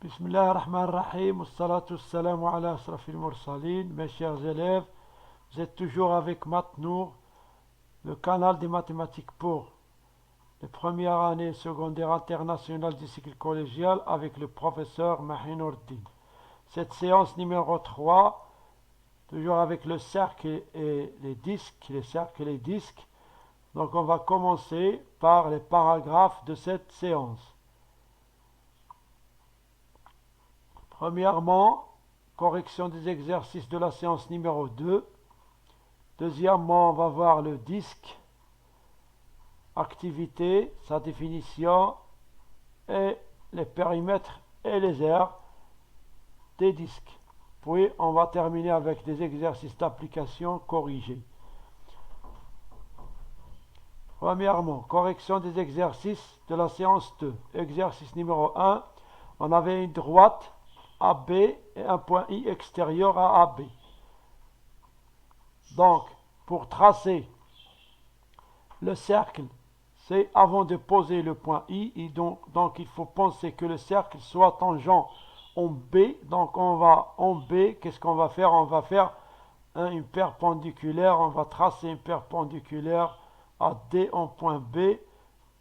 Bismillah ar-Rahman ar-Rahim, wassalatu wassalamu ala asrafil mursalin. Mes chers élèves, vous êtes toujours avec Matnour, le canal des mathématiques pour les premières années secondaires internationales du cycle collégial avec le professeur Mahinourdin. Cette séance numéro 3, toujours avec le cercle et les disques, les cercles et les disques. Donc on va commencer par les paragraphes de cette séance. Premièrement, correction des exercices de la séance numéro 2. Deuxièmement, on va voir le disque, activité, sa définition et les périmètres et les aires des disques. Puis, on va terminer avec des exercices d'application corrigés. Premièrement, correction des exercices de la séance 2. Exercice numéro 1, on avait une droite AB et un point I extérieur à AB. Donc, pour tracer le cercle, c'est avant de poser le point I, donc il faut penser que le cercle soit tangent en B. Donc on va en B, qu'est-ce qu'on va faire? On va faire une perpendiculaire, on va tracer une perpendiculaire à D en point B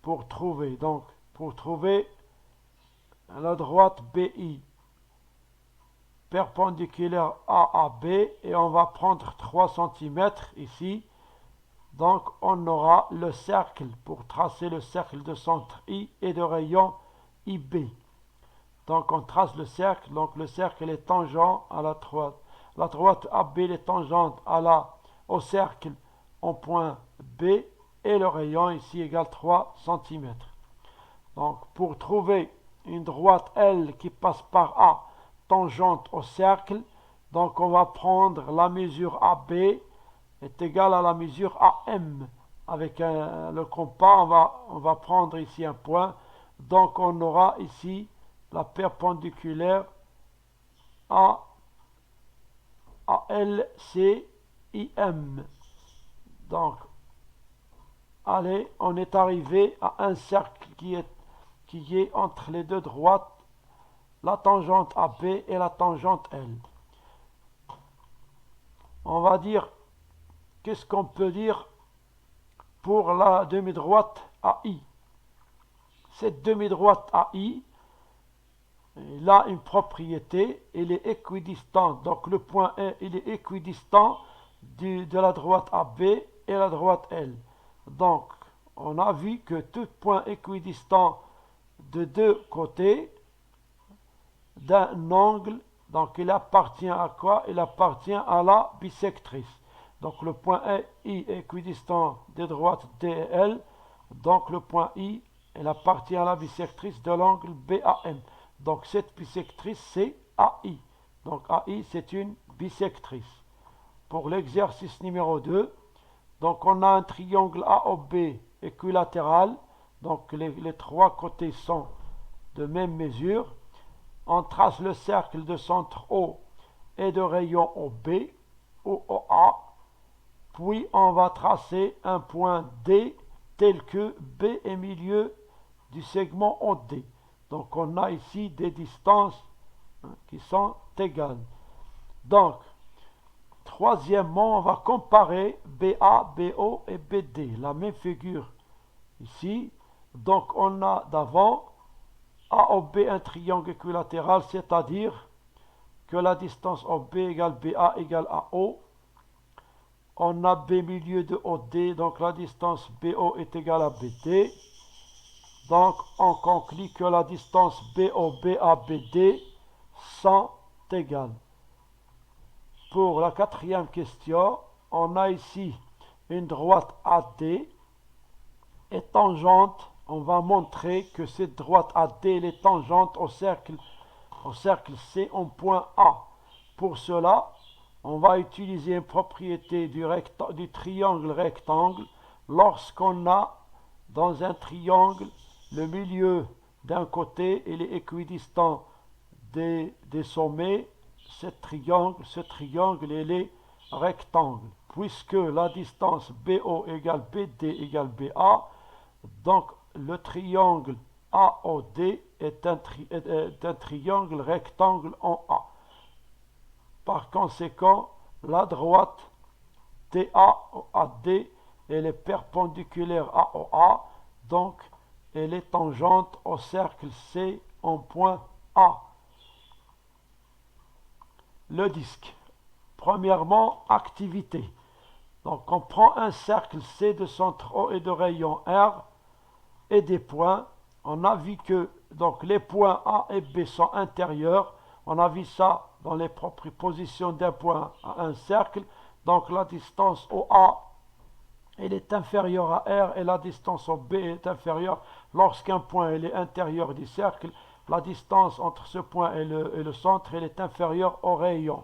pour trouver. Donc, pour trouver la droite BI perpendiculaire à AB, et on va prendre 3 cm ici. Donc on aura le cercle pour tracer le cercle de centre I et de rayon IB. Donc on trace le cercle, donc le cercle est tangent à la droite. La droite AB est tangente au cercle en point B et le rayon ici égale 3 cm. Donc pour trouver une droite L qui passe par A tangente au cercle, donc on va prendre la mesure AB est égale à la mesure AM. Avec le compas, on va prendre ici un point. Donc on aura ici la perpendiculaire ALCIM. Donc, allez, on est arrivé à un cercle qui est entre les deux droites, la tangente AB et la tangente L. On va dire, qu'est-ce qu'on peut dire pour la demi-droite AI? Cette demi-droite AI, il a une propriété, il est équidistant. Donc le point E, il est équidistant de la droite AB et la droite L. Donc, on a vu que tout point équidistant de deux côtés d'un angle, donc il appartient à quoi? Il appartient à la bisectrice. Donc le point I est équidistant des droites D et L. Donc le point I, il appartient à la bisectrice de l'angle BAM. Donc cette bisectrice, c'est AI. Donc AI, c'est une bisectrice. Pour l'exercice numéro 2, donc on a un triangle AOB équilatéral. Donc les trois côtés sont de même mesure. On trace le cercle de centre O et de rayon OB ou OA. Puis on va tracer un point D tel que B est milieu du segment OD. Donc on a ici des distances qui sont égales. Donc, troisièmement, on va comparer BA, BO et BD, la même figure ici. Donc on a d'avant AOB un triangle équilatéral, c'est-à-dire que la distance OB égale BA égale AO. On a B milieu de OD, donc la distance BO est égale à BD. Donc on conclut que la distance BOB à BD sont égales. Pour la quatrième question, on a ici une droite AD est tangente. On va montrer que cette droite AD est tangente au cercle C en point A. Pour cela, on va utiliser une propriété du triangle rectangle. Lorsqu'on a dans un triangle le milieu d'un côté, il est équidistant des sommets, ce triangle il est rectangle. Puisque la distance BO égale BD égale BA, donc le triangle AOD est un triangle rectangle en A. Par conséquent, la droite TAAD elle est perpendiculaire à OA, donc elle est tangente au cercle C en point A. Le disque. Premièrement, activité. Donc on prend un cercle C de centre O et de rayon R et des points. On a vu que donc, les points A et B sont intérieurs. On a vu ça dans les propres positions d'un point à un cercle. Donc la distance OA elle est inférieure à R et la distance au B est inférieure. Lorsqu'un point est intérieur du cercle, la distance entre ce point et le centre elle est inférieure au rayon.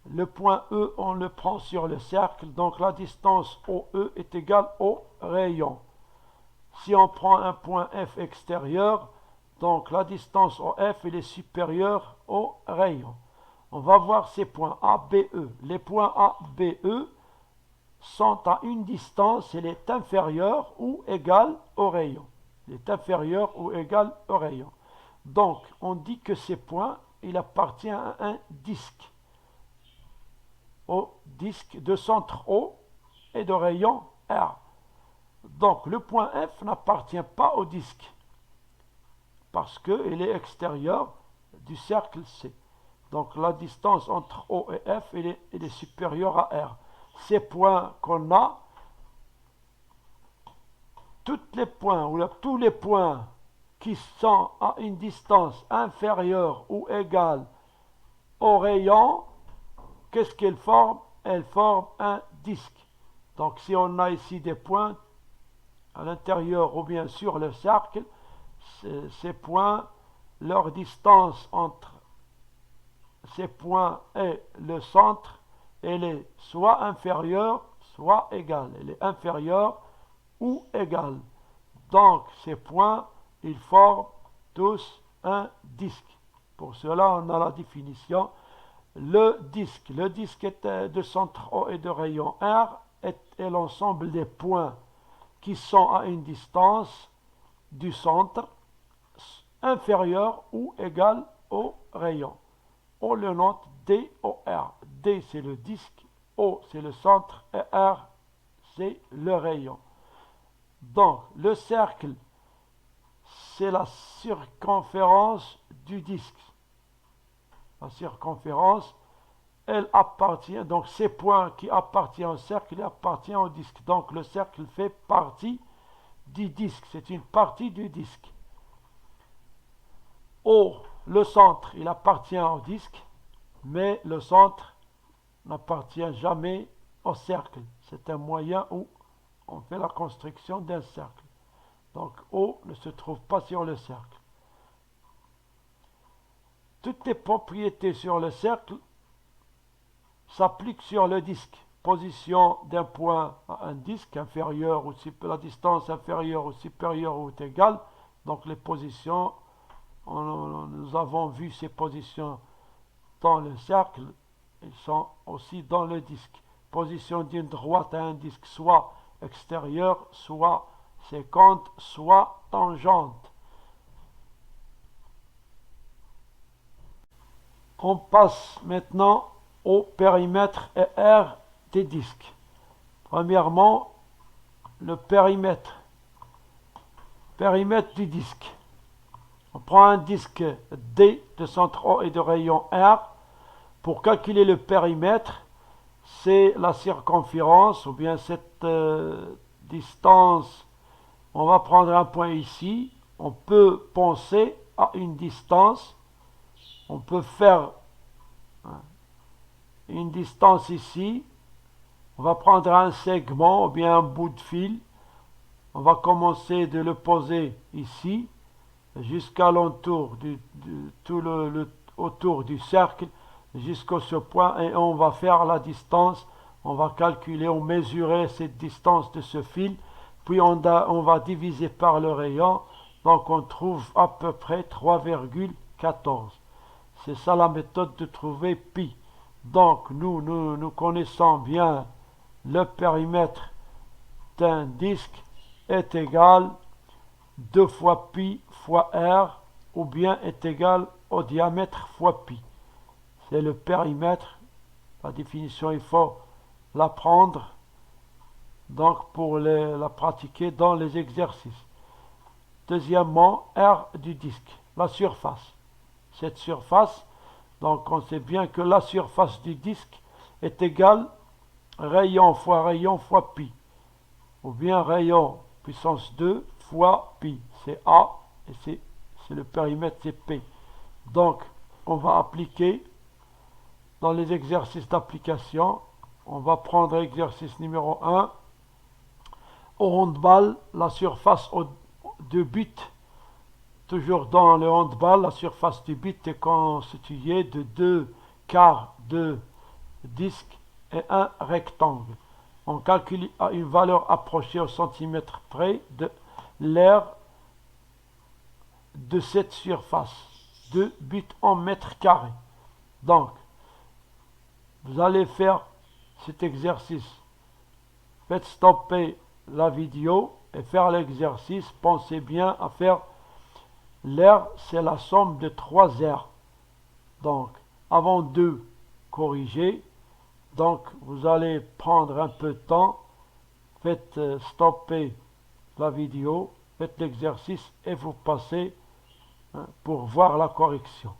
Le point E, on le prend sur le cercle, donc la distance OE est égale au rayon. Si on prend un point F extérieur, donc la distance OF elle est supérieure au rayon. On va voir ces points A, B, E. Les points A, B, E sont à une distance, elle est inférieure ou égale au rayon. Elle est inférieure ou égale au rayon. Donc, on dit que ces points, il appartient à un disque. Au disque de centre O et de rayon R. Donc, le point F n'appartient pas au disque parce qu'il est extérieur du cercle C. Donc, la distance entre O et F, elle est supérieure à R. Ces points qu'on a, tous les points qui sont à une distance inférieure ou égale au rayon, qu'est-ce qu'elles forment? Elles forment un disque. Donc si on a ici des points à l'intérieur ou bien sur le cercle, ces points, leur distance entre ces points et le centre, elle est soit inférieure, soit égale. Elle est inférieure ou égale. Donc, ces points, ils forment tous un disque. Pour cela, on a la définition. Le disque est de centre O et de rayon R est l'ensemble des points qui sont à une distance du centre inférieure ou égale au rayon. On le note DOR. D c'est le disque, O c'est le centre et R c'est le rayon. Donc le cercle c'est la circonférence du disque. La circonférence elle appartient, donc ces points qui appartiennent au cercle, ils appartiennent au disque. Donc le cercle fait partie du disque, c'est une partie du disque. O, le centre, il appartient au disque, mais le centre n'appartient jamais au cercle. C'est un moyen où on fait la construction d'un cercle. Donc O ne se trouve pas sur le cercle. Toutes les propriétés sur le cercle s'appliquent sur le disque. Position d'un point à un disque inférieur ou la distance inférieure ou supérieure ou égale. Donc les positions, nous avons vu ces positions dans le cercle, elles sont aussi dans le disque. Position d'une droite à un disque, soit extérieure, soit sécante, soit tangente. On passe maintenant au périmètre et R des disques. Premièrement, le périmètre. Périmètre du disque. On prend un disque D de centre O et de rayon R. Pour calculer le périmètre, c'est la circonférence ou bien cette distance. On va prendre un point ici. On peut penser à une distance. On peut faire une distance ici. On va prendre un segment ou bien un bout de fil. On va commencer de le poser ici jusqu'à l'entour autour du cercle jusqu'à ce point et on va faire la distance. On va calculer ou mesurer cette distance de ce fil. Puis on va diviser par le rayon. Donc on trouve à peu près 3,14. C'est ça la méthode de trouver pi. Donc nous connaissons bien le périmètre d'un disque est égal 2 fois pi fois r, ou bien est égal au diamètre fois pi. C'est le périmètre. La définition, il faut l'apprendre donc pour la pratiquer dans les exercices. Deuxièmement, R du disque, la surface. Cette surface, donc on sait bien que la surface du disque est égale rayon fois pi, ou bien rayon puissance 2 fois pi. C'est A et c'est le périmètre, c'est P. Donc, on va appliquer dans les exercices d'application. On va prendre exercice numéro 1. Au handball, la surface de but, toujours dans le handball, la surface du but est constituée de 2 quarts de disque et un rectangle. On calcule à une valeur approchée au centimètre près de l'aire de cette surface de but en mètres carrés. Donc, vous allez faire cet exercice. Faites stopper la vidéo et faire l'exercice. Pensez bien à faire l'aire, c'est la somme de 3 aires. Donc, avant de corriger, donc vous allez prendre un peu de temps, faites stopper la vidéo, faites l'exercice et vous passez pour voir la correction.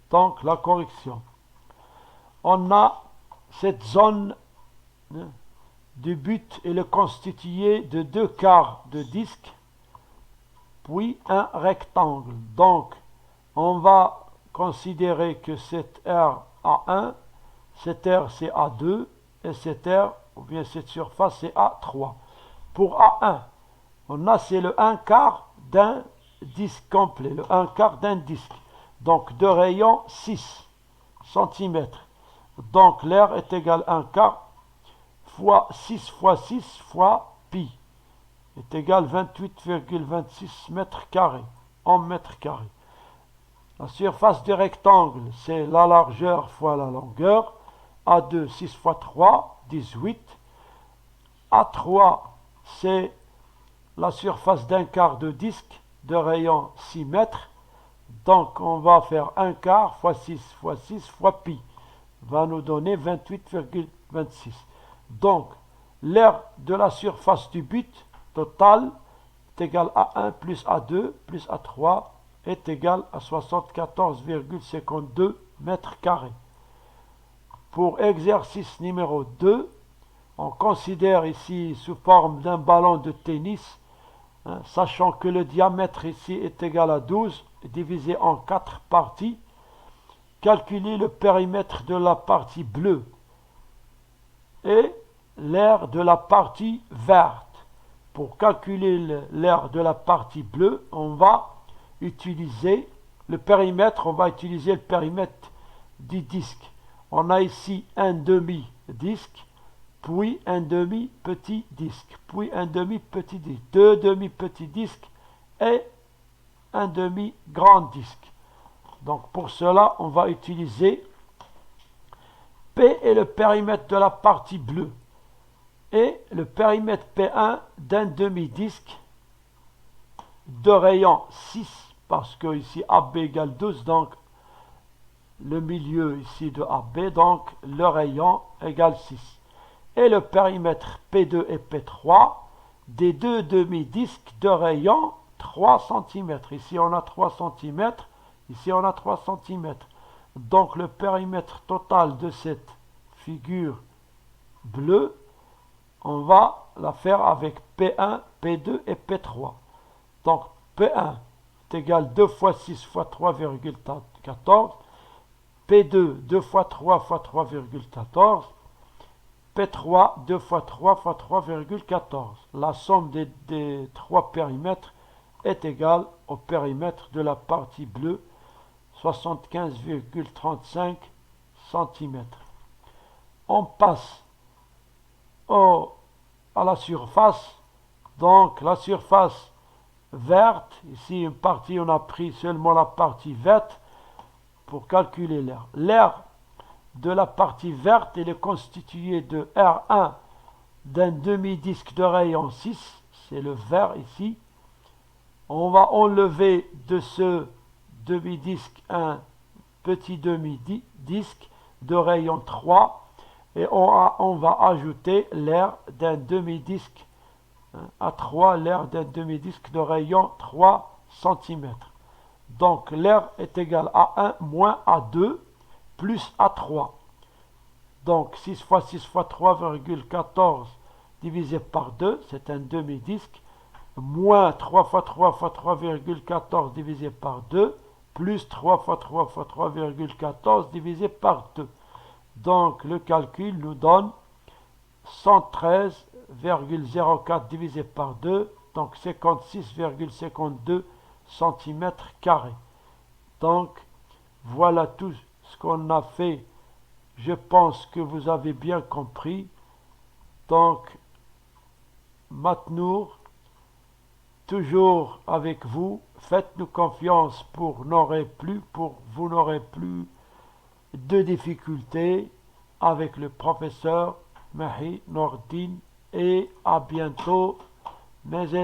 Donc, la correction. On a cette zone du but, elle est constituée de 2 quarts de disque, puis un rectangle. Donc, on va considérer que cette R A1, cette R c'est A2, et cette R, ou bien cette surface, c'est A3. Pour A1, on a c'est le 1 quart d'un disque complet, le 1 quart d'un disque. Donc, de rayon 6 cm. Donc, l'air est égal à 1 quart fois 6 fois 6 fois pi est égal à 28,26 mètres carrés en mètres carrés. La surface du rectangle, c'est la largeur fois la longueur. A2, 6 fois 3, 18. A3, c'est la surface d'un quart de disque de rayon 6 mètres. Donc, on va faire 1 quart fois 6 fois 6 fois pi. Va nous donner 28,26. Donc, l'aire de la surface du but total est égal à 1 plus A2 plus A3 est égal à 74,52 mètres carrés. Pour exercice numéro 2, on considère ici sous forme d'un ballon de tennis, sachant que le diamètre ici est égal à 12, divisé en 4 parties. Calculer le périmètre de la partie bleue et l'aire de la partie verte. Pour calculer l'aire de la partie bleue, on va utiliser le périmètre, du disque. On a ici un demi-disque, puis un demi-petit disque, puis un demi-petit disque, 2 demi-petits disques et un demi-grand disque. Donc pour cela, on va utiliser P est le périmètre de la partie bleue et le périmètre P1 d'un demi-disque de rayon 6, parce que ici AB égale 12, donc le milieu ici de AB, donc le rayon égale 6. Et le périmètre P2 et P3 des deux demi-disques de rayon 3 cm. Ici on a 3 cm, ici on a 3 cm. Donc le périmètre total de cette figure bleue, on va la faire avec P1, P2 et P3. Donc P1 est égal 2 fois 6 fois 3,14. P2, 2 fois 3 fois 3,14. P3, 2 fois 3 fois 3,14. La somme des trois périmètres est égale au périmètre de la partie bleue, 75,35 cm. On passe à la surface. Donc la surface verte, ici une partie, on a pris seulement la partie verte pour calculer l'air. L'air de la partie verte, elle est constituée de R1 d'un demi-disque de rayon 6, c'est le vert ici, On va enlever de ce demi-disque un petit demi-disque de rayon 3 et on va ajouter l'air d'un demi-disque à 3, l'air d'un demi-disque de rayon 3 cm. Donc l'air est égal à 1 moins A2 plus A3. Donc 6 fois 6 fois 3,14 divisé par 2, c'est un demi-disque, moins 3 fois 3 fois 3,14 divisé par 2, plus 3 fois 3 fois 3,14 divisé par 2. Donc le calcul nous donne 113,04 divisé par 2, donc 56,52 cm². Donc voilà tout ce qu'on a fait. Je pense que vous avez bien compris. Donc Matnour, toujours avec vous, faites-nous confiance pour vous n'aurez plus de difficultés avec le professeur Mahi Nordin, et à bientôt mes élèves.